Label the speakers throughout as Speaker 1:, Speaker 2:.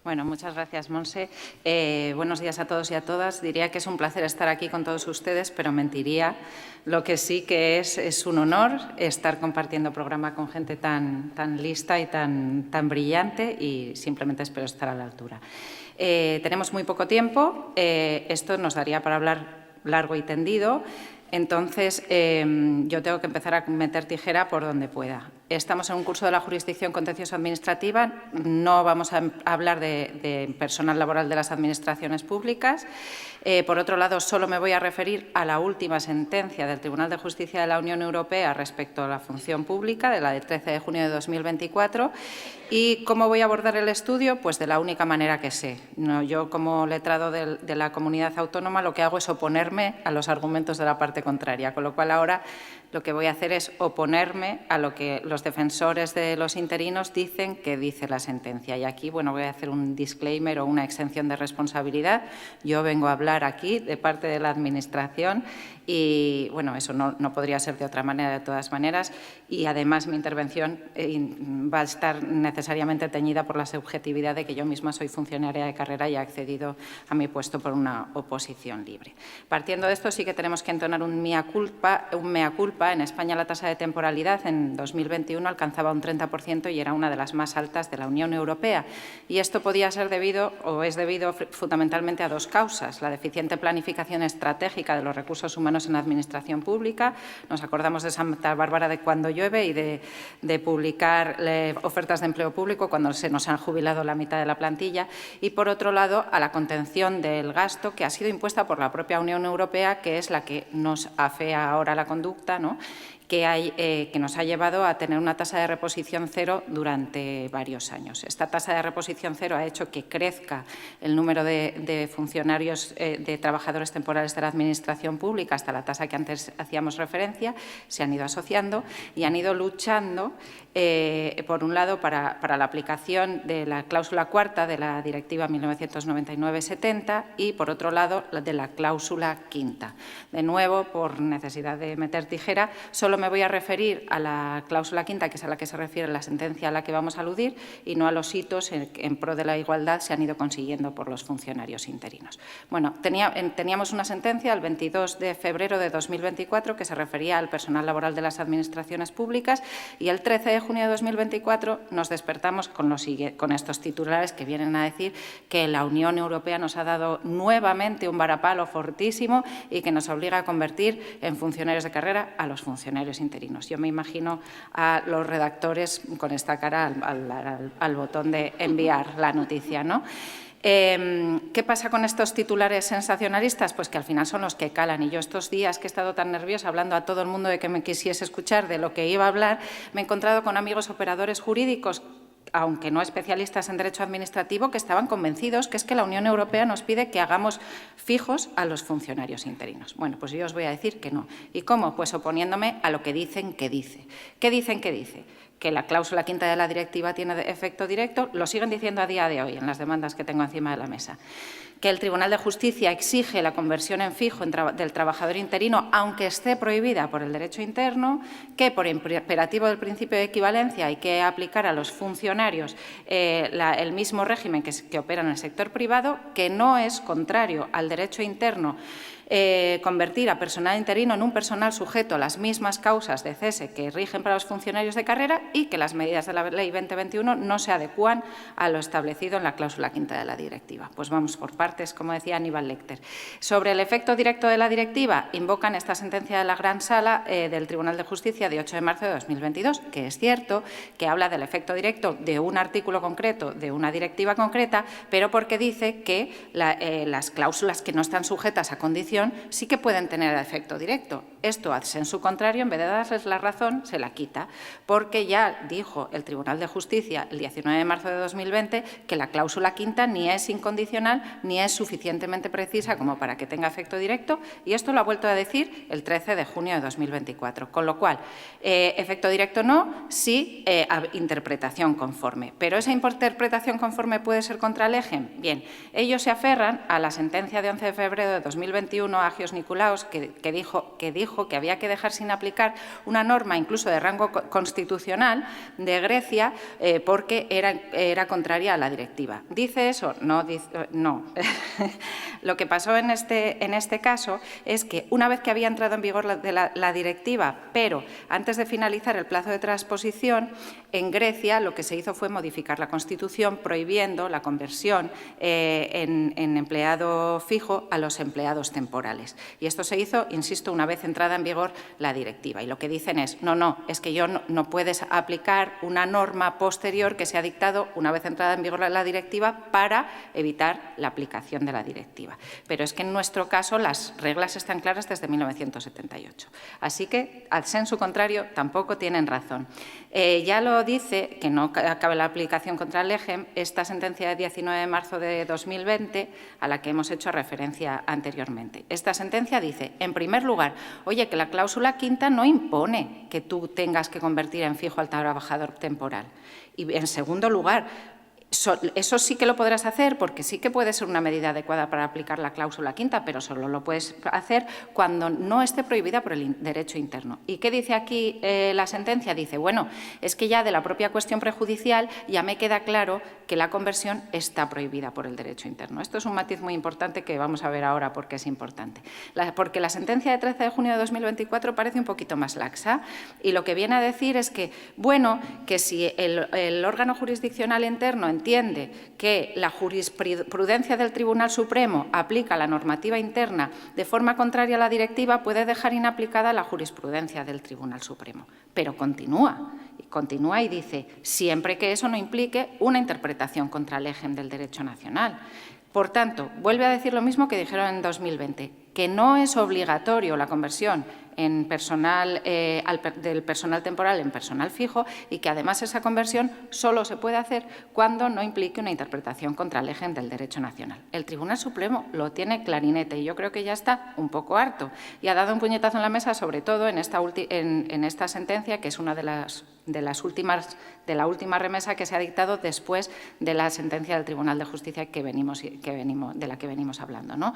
Speaker 1: Bueno, muchas gracias, Monse. Buenos días a todos y a todas. Diría que es un placer estar aquí con todos ustedes, pero mentiría. Lo que sí que es un honor estar compartiendo programa con gente tan lista y tan brillante, y simplemente espero estar a la altura. Tenemos muy poco tiempo. Esto nos daría para hablar largo y tendido. Entonces, yo tengo que empezar a meter tijera por donde pueda. Estamos en un curso de la jurisdicción contencioso administrativa. No vamos a hablar de personal laboral de las administraciones públicas. Por otro lado, solo me voy a referir a la última sentencia del Tribunal de Justicia de la Unión Europea respecto a la función pública, de la del 13 de junio de 2024. ¿Y cómo voy a abordar el estudio? Pues de la única manera que sé. Yo, como letrado de la comunidad autónoma, lo que hago es oponerme a los argumentos de la parte contraria, con lo cual ahora lo que voy a hacer es oponerme a lo que los defensores de los interinos dicen que dice la sentencia. Y aquí, bueno, voy a hacer un disclaimer o una exención de responsabilidad. Yo vengo a hablar aquí de parte de la Administración y, bueno, eso no podría ser de otra manera, de todas maneras. Y, además, mi intervención va a estar necesariamente teñida por la subjetividad de que yo misma soy funcionaria de carrera y he accedido a mi puesto por una oposición libre. Partiendo de esto, sí que tenemos que entonar un mea culpa. En España la tasa de temporalidad en 2021 alcanzaba un 30% y era una de las más altas de la Unión Europea. Y esto podía ser debido, o es debido, fundamentalmente a dos causas: la deficiente planificación estratégica de los recursos humanos en la administración pública. Nos acordamos de Santa Bárbara de cuando llueve y de publicar ofertas de empleo público cuando se nos han jubilado la mitad de la plantilla. Y, por otro lado, a la contención del gasto, que ha sido impuesta por la propia Unión Europea, que es la que nos afea ahora la conducta, ¿no?, que nos ha llevado a tener una tasa de reposición cero durante varios años. Esta tasa de reposición cero ha hecho que crezca el número de funcionarios, de trabajadores temporales de la Administración pública hasta la tasa que antes hacíamos referencia. Se han ido asociando y han ido luchando, por un lado, para la aplicación de la cláusula cuarta de la Directiva 1999/70 y, por otro lado, de la cláusula quinta. De nuevo, por necesidad de meter tijera, solo me voy a referir a la cláusula quinta, que es a la que se refiere la sentencia a la que vamos a aludir, y no a los hitos en pro de la igualdad se han ido consiguiendo por los funcionarios interinos. Bueno, teníamos una sentencia el 22 de febrero de 2024 que se refería al personal laboral de las administraciones públicas, y el 13 de junio de 2024 nos despertamos con estos titulares que vienen a decir que la Unión Europea nos ha dado nuevamente un varapalo fortísimo y que nos obliga a convertir en funcionarios de carrera a los funcionarios interinos. Yo me imagino a los redactores con esta cara al botón de enviar la noticia, ¿no? ¿Qué pasa con estos titulares sensacionalistas? Pues que al final son los que calan. Y yo, estos días que he estado tan nerviosa hablando a todo el mundo de que me quisiese escuchar de lo que iba a hablar, me he encontrado con amigos operadores jurídicos, aunque no especialistas en derecho administrativo, que estaban convencidos que es que la Unión Europea nos pide que hagamos fijos a los funcionarios interinos. Bueno, pues yo os voy a decir que no. ¿Y cómo? Pues oponiéndome a lo que dicen que dice. ¿Qué dicen que dice? Que la cláusula quinta de la directiva tiene efecto directo. Lo siguen diciendo a día de hoy en las demandas que tengo encima de la mesa. Que el Tribunal de Justicia exige la conversión en fijo del trabajador interino, aunque esté prohibida por el derecho interno, que por imperativo del principio de equivalencia hay que aplicar a los funcionarios el mismo régimen que opera en el sector privado, que no es contrario al derecho interno convertir a personal interino en un personal sujeto a las mismas causas de cese que rigen para los funcionarios de carrera, y que las medidas de la Ley 2021 no se adecúan a lo establecido en la cláusula quinta de la directiva. Pues vamos por partes, como decía Aníbal Lecter. Sobre el efecto directo de la directiva, invocan esta sentencia de la Gran Sala del Tribunal de Justicia de 8 de marzo de 2022, que es cierto que habla del efecto directo de un artículo concreto, de una directiva concreta, pero porque dice que las cláusulas que no están sujetas a condición sí que pueden tener efecto directo. Esto, en su contrario, en vez de darles la razón, se la quita, porque ya dijo el Tribunal de Justicia el 19 de marzo de 2020 que la cláusula quinta ni es incondicional ni es suficientemente precisa como para que tenga efecto directo, y esto lo ha vuelto a decir el 13 de junio de 2024. Con lo cual, efecto directo no, sí interpretación conforme. ¿Pero esa interpretación conforme puede ser contra el eje? Bien, ellos se aferran a la sentencia de 11 de febrero de 2021 Agios Nicolaos, que dijo dijo que había que dejar sin aplicar una norma incluso de rango constitucional de Grecia porque era contraria a la directiva. ¿Dice eso? No. Lo que pasó en este caso es que una vez que había entrado en vigor la directiva, pero antes de finalizar el plazo de transposición, en Grecia lo que se hizo fue modificar la Constitución prohibiendo la conversión en empleado fijo a los empleados temporales. Y esto se hizo, insisto, una vez entrada en vigor la directiva. Y lo que dicen es, no, es que no puedes aplicar una norma posterior que se ha dictado una vez entrada en vigor la directiva para evitar la aplicación de la directiva. Pero es que en nuestro caso las reglas están claras desde 1978. Así que, al sensu contrario, tampoco tienen razón. Ya lo dice, que no acabe la aplicación contra el EGEM, esta sentencia de 19 de marzo de 2020, a la que hemos hecho referencia anteriormente. Esta sentencia dice, en primer lugar, oye, que la cláusula quinta no impone que tú tengas que convertir en fijo al trabajador temporal. Y, en segundo lugar, eso sí que lo podrás hacer porque sí que puede ser una medida adecuada para aplicar la cláusula quinta, pero solo lo puedes hacer cuando no esté prohibida por el derecho interno. ¿Y qué dice aquí la sentencia? Dice, bueno, es que ya de la propia cuestión prejudicial ya me queda claro que la conversión está prohibida por el derecho interno. Esto es un matiz muy importante que vamos a ver ahora porque es importante. Porque la sentencia de 13 de junio de 2024 parece un poquito más laxa y lo que viene a decir es que, bueno, que si el órgano jurisdiccional interno entiende que la jurisprudencia del Tribunal Supremo aplica la normativa interna de forma contraria a la directiva, puede dejar inaplicada la jurisprudencia del Tribunal Supremo. Pero continúa y dice, siempre que eso no implique una interpretación contra el EGEM del derecho nacional. Por tanto, vuelve a decir lo mismo que dijeron en 2020, que no es obligatorio la conversión en del personal temporal en personal fijo y que además esa conversión solo se puede hacer cuando no implique una interpretación contra el EGEM del derecho nacional. El Tribunal Supremo lo tiene clarinete y yo creo que ya está un poco harto y ha dado un puñetazo en la mesa, sobre todo en esta sentencia, que es una de la última remesa que se ha dictado después de la sentencia del Tribunal de Justicia de la que venimos hablando, ¿no?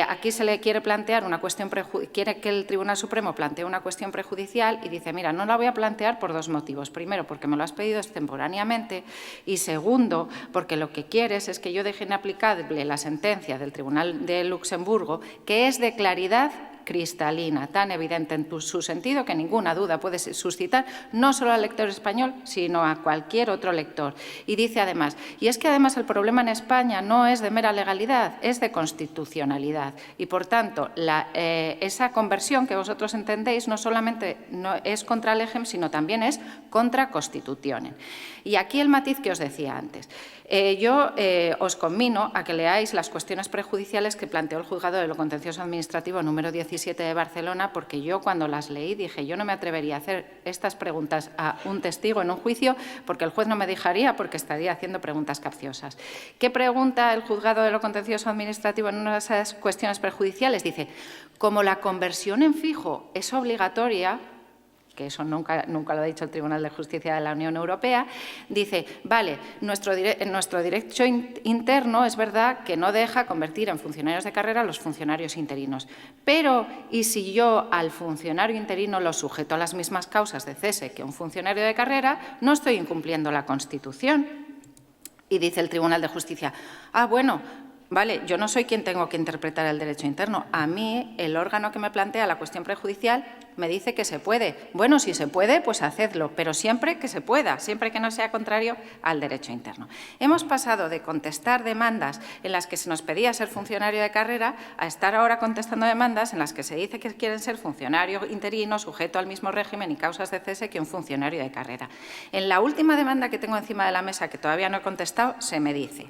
Speaker 1: Aquí se le quiere plantear una cuestión, quiere que el Tribunal Supremo plantee una cuestión prejudicial y dice, mira, no la voy a plantear por dos motivos. Primero, porque me lo has pedido extemporáneamente y segundo, porque lo que quieres es que yo deje inaplicable la sentencia del Tribunal de Luxemburgo, que es de claridad cristalina, tan evidente en su sentido que ninguna duda puede suscitar no solo al lector español, sino a cualquier otro lector. Y dice además, y es que además el problema en España no es de mera legalidad, es de constitucionalidad. Y por tanto, esa conversión que vosotros entendéis no solamente no es contra el EGEM, sino también es contra Constitutionen. Y aquí el matiz que os decía antes. Yo os conmino a que leáis las cuestiones prejudiciales que planteó el Juzgado de lo Contencioso Administrativo número 17 de Barcelona, porque yo cuando las leí dije, yo no me atrevería a hacer estas preguntas a un testigo en un juicio porque el juez no me dejaría porque estaría haciendo preguntas capciosas. ¿Qué pregunta el Juzgado de lo Contencioso Administrativo en una de esas cuestiones prejudiciales? Dice, como la conversión en fijo es obligatoria, que eso nunca lo ha dicho el Tribunal de Justicia de la Unión Europea, dice, vale, nuestro derecho interno es verdad que no deja convertir en funcionarios de carrera a los funcionarios interinos, pero ¿y si yo al funcionario interino lo sujeto a las mismas causas de cese que un funcionario de carrera, no estoy incumpliendo la Constitución? Y dice el Tribunal de Justicia, bueno, vale, yo no soy quien tengo que interpretar el derecho interno. A mí, el órgano que me plantea la cuestión prejudicial me dice que se puede. Bueno, si se puede, pues hacedlo, pero siempre que se pueda, siempre que no sea contrario al derecho interno. Hemos pasado de contestar demandas en las que se nos pedía ser funcionario de carrera a estar ahora contestando demandas en las que se dice que quieren ser funcionario interino sujeto al mismo régimen y causas de cese que un funcionario de carrera. En la última demanda que tengo encima de la mesa, que todavía no he contestado, se me dice: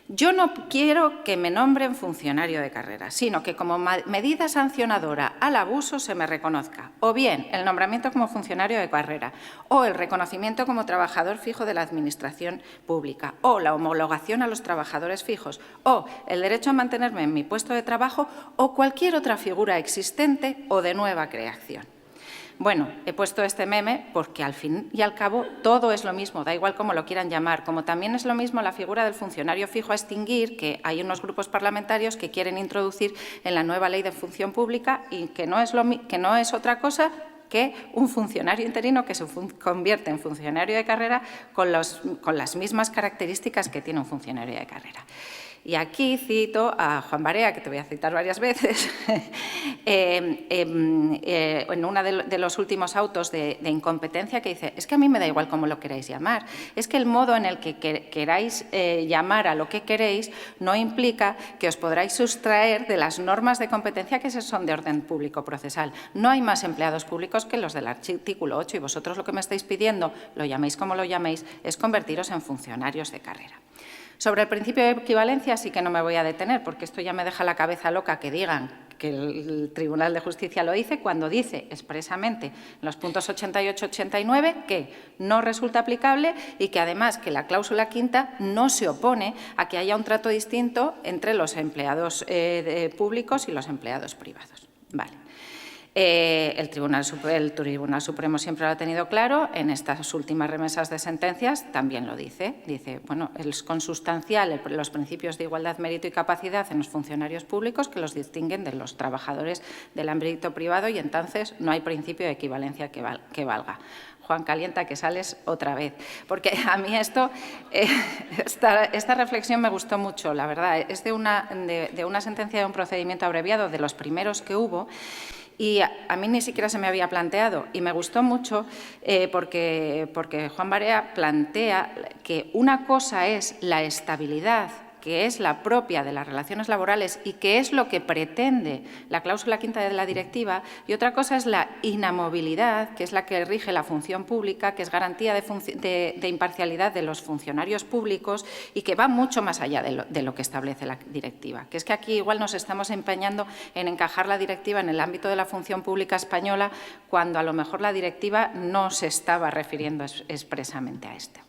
Speaker 1: yo no quiero que me nombren funcionario de carrera, sino que como medida sancionadora al abuso se me reconozca o bien el nombramiento como funcionario de carrera o el reconocimiento como trabajador fijo de la Administración pública o la homologación a los trabajadores fijos o el derecho a mantenerme en mi puesto de trabajo o cualquier otra figura existente o de nueva creación. Bueno, he puesto este meme porque al fin y al cabo todo es lo mismo, da igual cómo lo quieran llamar, como también es lo mismo la figura del funcionario fijo a extinguir, que hay unos grupos parlamentarios que quieren introducir en la nueva Ley de Función Pública y que no es otra cosa que un funcionario interino que se convierte en funcionario de carrera con las mismas características que tiene un funcionario de carrera. Y aquí cito a Juan Barea, que te voy a citar varias veces, en uno de los últimos autos de incompetencia, que dice: es que a mí me da igual cómo lo queráis llamar, es que el modo en el que queráis llamar a lo que queréis no implica que os podráis sustraer de las normas de competencia que son de orden público procesal. No hay más empleados públicos que los del artículo 8 y vosotros lo que me estáis pidiendo, lo llaméis como lo llaméis, es convertiros en funcionarios de carrera. Sobre el principio de equivalencia sí que no me voy a detener, porque esto ya me deja la cabeza loca que digan que el Tribunal de Justicia lo dice cuando dice expresamente en los puntos 88-89 que no resulta aplicable y que además que la cláusula quinta no se opone a que haya un trato distinto entre los empleados públicos y los empleados privados. Vale. El Tribunal Supremo siempre lo ha tenido claro, en estas últimas remesas de sentencias también lo dice. Dice, bueno, es consustancial los principios de igualdad, mérito y capacidad en los funcionarios públicos que los distinguen de los trabajadores del ámbito privado y entonces no hay principio de equivalencia que valga. Juan Calienta, que sales otra vez, porque a mí esta reflexión me gustó mucho, la verdad. Es de una sentencia de un procedimiento abreviado, de los primeros que hubo, y a mí ni siquiera se me había planteado y me gustó mucho porque Juan Barea plantea que una cosa es la estabilidad, que es la propia de las relaciones laborales y que es lo que pretende la cláusula quinta de la directiva, y otra cosa es la inamovilidad, que es la que rige la función pública, que es garantía de imparcialidad de los funcionarios públicos y que va mucho más allá de lo que establece la directiva. Que es que aquí igual nos estamos empeñando en encajar la directiva en el ámbito de la función pública española cuando a lo mejor la directiva no se estaba refiriendo expresamente a esto.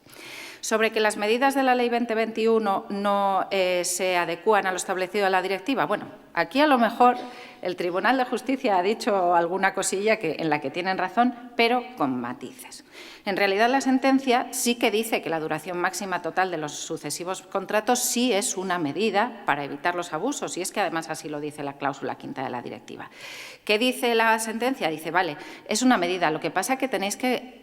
Speaker 1: Sobre que las medidas de la Ley 2021 no se adecúan a lo establecido en la directiva. Bueno, aquí a lo mejor el Tribunal de Justicia ha dicho alguna cosilla en la que tienen razón, pero con matices. En realidad, la sentencia sí que dice que la duración máxima total de los sucesivos contratos sí es una medida para evitar los abusos, y es que además así lo dice la cláusula quinta de la directiva. ¿Qué dice la sentencia? Dice, vale, es una medida, lo que pasa es que tenéis que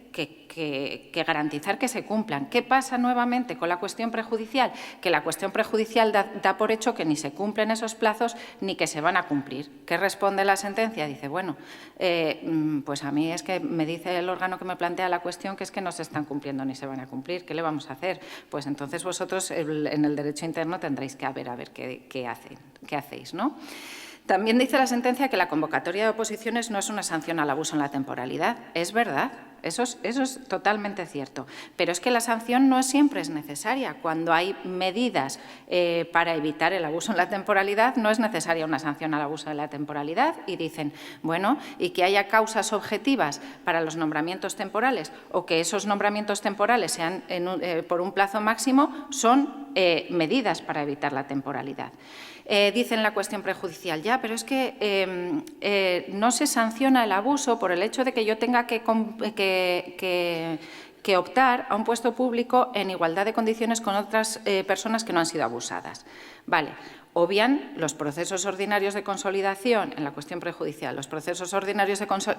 Speaker 1: garantizar que se cumplan. ¿Qué pasa nuevamente con la cuestión prejudicial? Que la cuestión prejudicial da por hecho que ni se cumplen esos plazos ni que se van a cumplir. ¿Qué responde la sentencia? Dice, bueno, pues a mí es que me dice el órgano que me plantea la cuestión que es que no se están cumpliendo ni se van a cumplir. ¿Qué le vamos a hacer? Pues entonces vosotros en el derecho interno tendréis que ver qué hacéis, ¿no? También dice la sentencia que la convocatoria de oposiciones no es una sanción al abuso en la temporalidad. Es verdad, eso es totalmente cierto. Pero es que la sanción no siempre es necesaria. Cuando hay medidas para evitar el abuso en la temporalidad, no es necesaria una sanción al abuso de la temporalidad. Y dicen, bueno, y que haya causas objetivas para los nombramientos temporales o que esos nombramientos temporales sean por un plazo máximo, son medidas para evitar la temporalidad. Dicen la cuestión prejudicial, ya, pero es que no se sanciona el abuso por el hecho de que yo tenga que optar a un puesto público en igualdad de condiciones con otras personas que no han sido abusadas. Vale. Obvian los procesos ordinarios de consolidación en la cuestión prejudicial, los procesos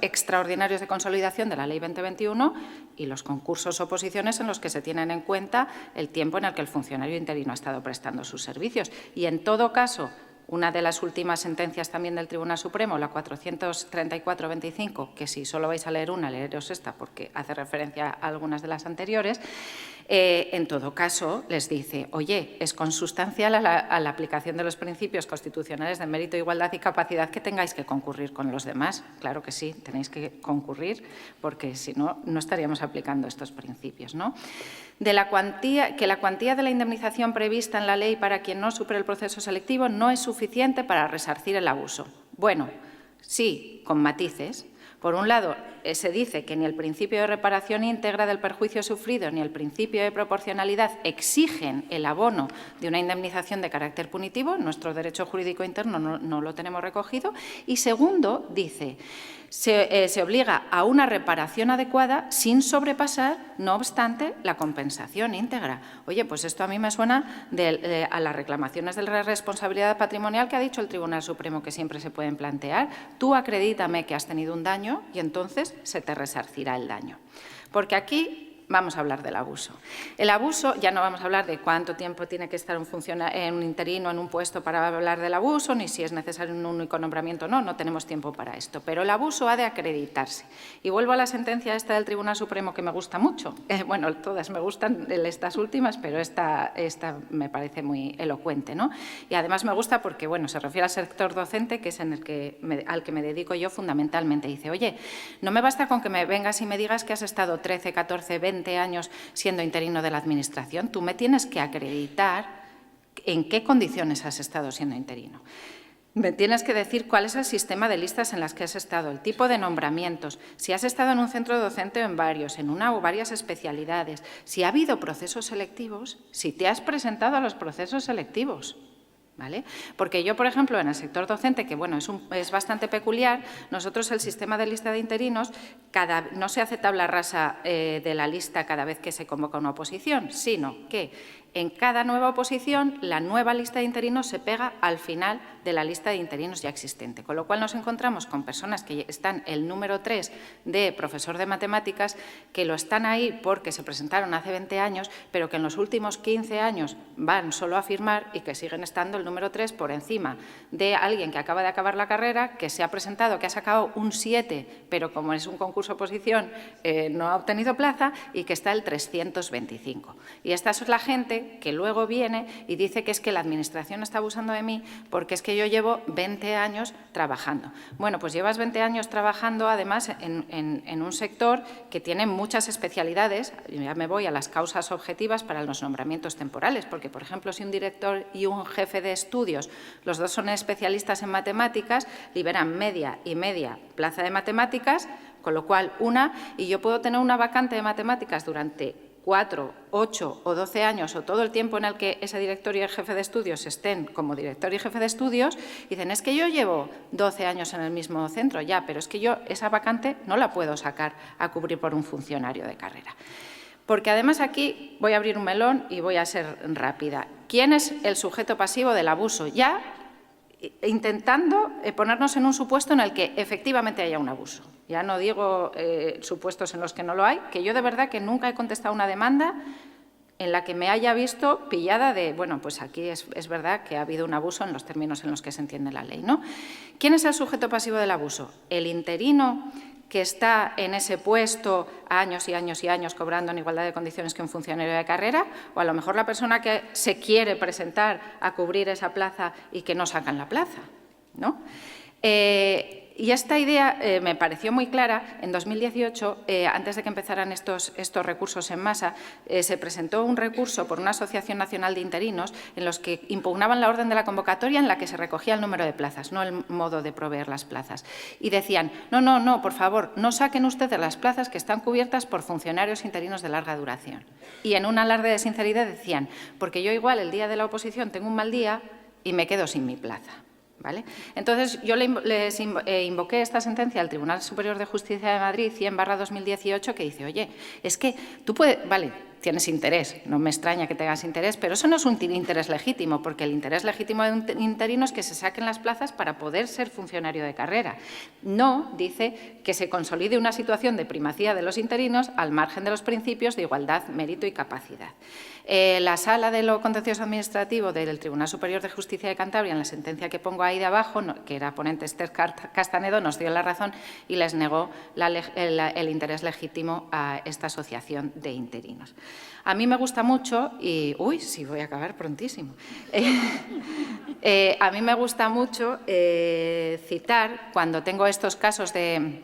Speaker 1: extraordinarios de consolidación de la Ley 2021 y los concursos o oposiciones en los que se tienen en cuenta el tiempo en el que el funcionario interino ha estado prestando sus servicios. Y en todo caso, una de las últimas sentencias también del Tribunal Supremo, la 434-25, que si solo vais a leer una, leeros esta porque hace referencia a algunas de las anteriores, en todo caso les dice, oye, es consustancial a la aplicación de los principios constitucionales de mérito, igualdad y capacidad que tengáis que concurrir con los demás. Claro que sí, tenéis que concurrir porque si no, no estaríamos aplicando estos principios, ¿no? Que la cuantía de la indemnización prevista en la ley para quien no supere el proceso selectivo no es suficiente para resarcir el abuso. Bueno, sí, con matices. Por un lado, se dice que ni el principio de reparación íntegra del perjuicio sufrido ni el principio de proporcionalidad exigen el abono de una indemnización de carácter punitivo. Nuestro derecho jurídico interno no lo tenemos recogido. Y segundo, dice, se obliga a una reparación adecuada sin sobrepasar, no obstante, la compensación íntegra. Oye, pues esto a mí me suena a las reclamaciones de la responsabilidad patrimonial que ha dicho el Tribunal Supremo que siempre se pueden plantear. Tú acredítame que has tenido un daño y entonces se te resarcirá el daño. Porque aquí vamos a hablar del abuso. El abuso, ya no vamos a hablar de cuánto tiempo tiene que estar un interino en un puesto para hablar del abuso, ni si es necesario un único nombramiento o no, no tenemos tiempo para esto. Pero el abuso ha de acreditarse. Y vuelvo a la sentencia esta del Tribunal Supremo que me gusta mucho. Bueno, todas me gustan, estas últimas, pero esta me parece muy elocuente, ¿no? Y además me gusta porque, bueno, se refiere al sector docente, que es al que me dedico yo fundamentalmente. Dice, oye, no me basta con que me vengas y me digas que has estado 13, 14, 20 años siendo interino de la Administración, tú me tienes que acreditar en qué condiciones has estado siendo interino. Me tienes que decir cuál es el sistema de listas en las que has estado, el tipo de nombramientos, si has estado en un centro docente o en varios, en una o varias especialidades, si ha habido procesos selectivos, si te has presentado a los procesos selectivos. ¿Vale? Porque yo, por ejemplo, en el sector docente, que bueno, es bastante peculiar, nosotros el sistema de lista de interinos, no se hace tabla rasa de la lista cada vez que se convoca una oposición, sino que en cada nueva oposición la nueva lista de interinos se pega al final de la lista de interinos ya existente, con lo cual nos encontramos con personas que están el número 3 de profesor de matemáticas, que lo están ahí porque se presentaron hace 20 años, pero que en los últimos 15 años van solo a firmar y que siguen estando el número 3 por encima de alguien que acaba de acabar la carrera, que se ha presentado, que ha sacado un 7, pero como es un concurso oposición no ha obtenido plaza y que está el 325. Y esta es la gente que luego viene y dice que es que la Administración está abusando de mí porque es que yo llevo 20 años trabajando. Bueno, pues llevas 20 años trabajando además en un sector que tiene muchas especialidades. Ya me voy a las causas objetivas para los nombramientos temporales, porque, por ejemplo, si un director y un jefe de estudios, los dos son especialistas en matemáticas, liberan media y media plaza de matemáticas, con lo cual y yo puedo tener una vacante de matemáticas durante 4, 8 o 12 años o todo el tiempo en el que ese director y el jefe de estudios estén como director y jefe de estudios, dicen, es que yo llevo 12 años en el mismo centro, ya, pero es que yo esa vacante no la puedo sacar a cubrir por un funcionario de carrera. Porque además aquí voy a abrir un melón y voy a ser rápida. ¿Quién es el sujeto pasivo del abuso? Ya intentando ponernos en un supuesto en el que efectivamente haya un abuso. Ya no digo supuestos en los que no lo hay, que yo de verdad que nunca he contestado una demanda en la que me haya visto pillada de, bueno, pues aquí es verdad que ha habido un abuso en los términos en los que se entiende la ley, ¿no? ¿Quién es el sujeto pasivo del abuso? El interino que está en ese puesto años y años y años cobrando en igualdad de condiciones que un funcionario de carrera, o a lo mejor la persona que se quiere presentar a cubrir esa plaza y que no sacan la plaza, ¿no? Y esta idea me pareció muy clara. En 2018, antes de que empezaran estos recursos en masa, se presentó un recurso por una Asociación Nacional de Interinos en los que impugnaban la orden de la convocatoria en la que se recogía el número de plazas, no el modo de proveer las plazas. Y decían, no, por favor, no saquen ustedes las plazas que están cubiertas por funcionarios interinos de larga duración. Y en un alarde de sinceridad decían, porque yo igual el día de la oposición tengo un mal día y me quedo sin mi plaza. ¿Vale? Entonces, yo les invoqué esta sentencia al Tribunal Superior de Justicia de Madrid 100/2018 que dice, oye, es que tú puedes, vale, tienes interés, no me extraña que tengas interés, pero eso no es un interés legítimo, porque el interés legítimo de un interino es que se saquen las plazas para poder ser funcionario de carrera. No, dice, que se consolide una situación de primacía de los interinos al margen de los principios de igualdad, mérito y capacidad. La Sala de lo Contencioso Administrativo del Tribunal Superior de Justicia de Cantabria, en la sentencia que pongo ahí de abajo, que era ponente Esther Castanedo, nos dio la razón y les negó el interés legítimo a esta asociación de interinos. A mí me gusta mucho, y sí, voy a acabar prontísimo. A mí me gusta mucho citar, cuando tengo estos casos de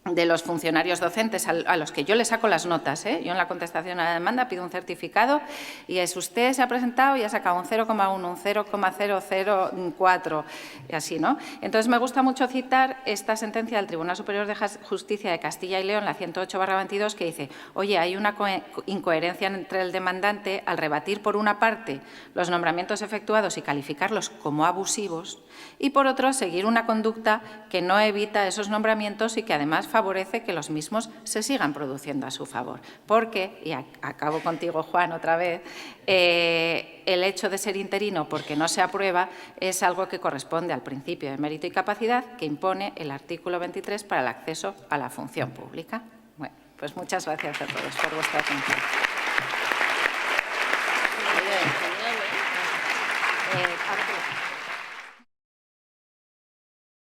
Speaker 1: de los funcionarios docentes a los que yo le saco las notas. Yo en la contestación a la demanda pido un certificado y es usted se ha presentado y ha sacado un 0,1, un 0,004 y así, ¿no? Entonces, me gusta mucho citar esta sentencia del Tribunal Superior de Justicia de Castilla y León, la 108/22, que dice, oye, hay una incoherencia entre el demandante al rebatir por una parte los nombramientos efectuados y calificarlos como abusivos y por otro seguir una conducta que no evita esos nombramientos y que además favorece que los mismos se sigan produciendo a su favor. Porque, y acabo contigo, Juan, otra vez, el hecho de ser interino porque no se aprueba es algo que corresponde al principio de mérito y capacidad que impone el artículo 23 para el acceso a la función pública. Bueno, pues muchas gracias a todos por vuestra atención.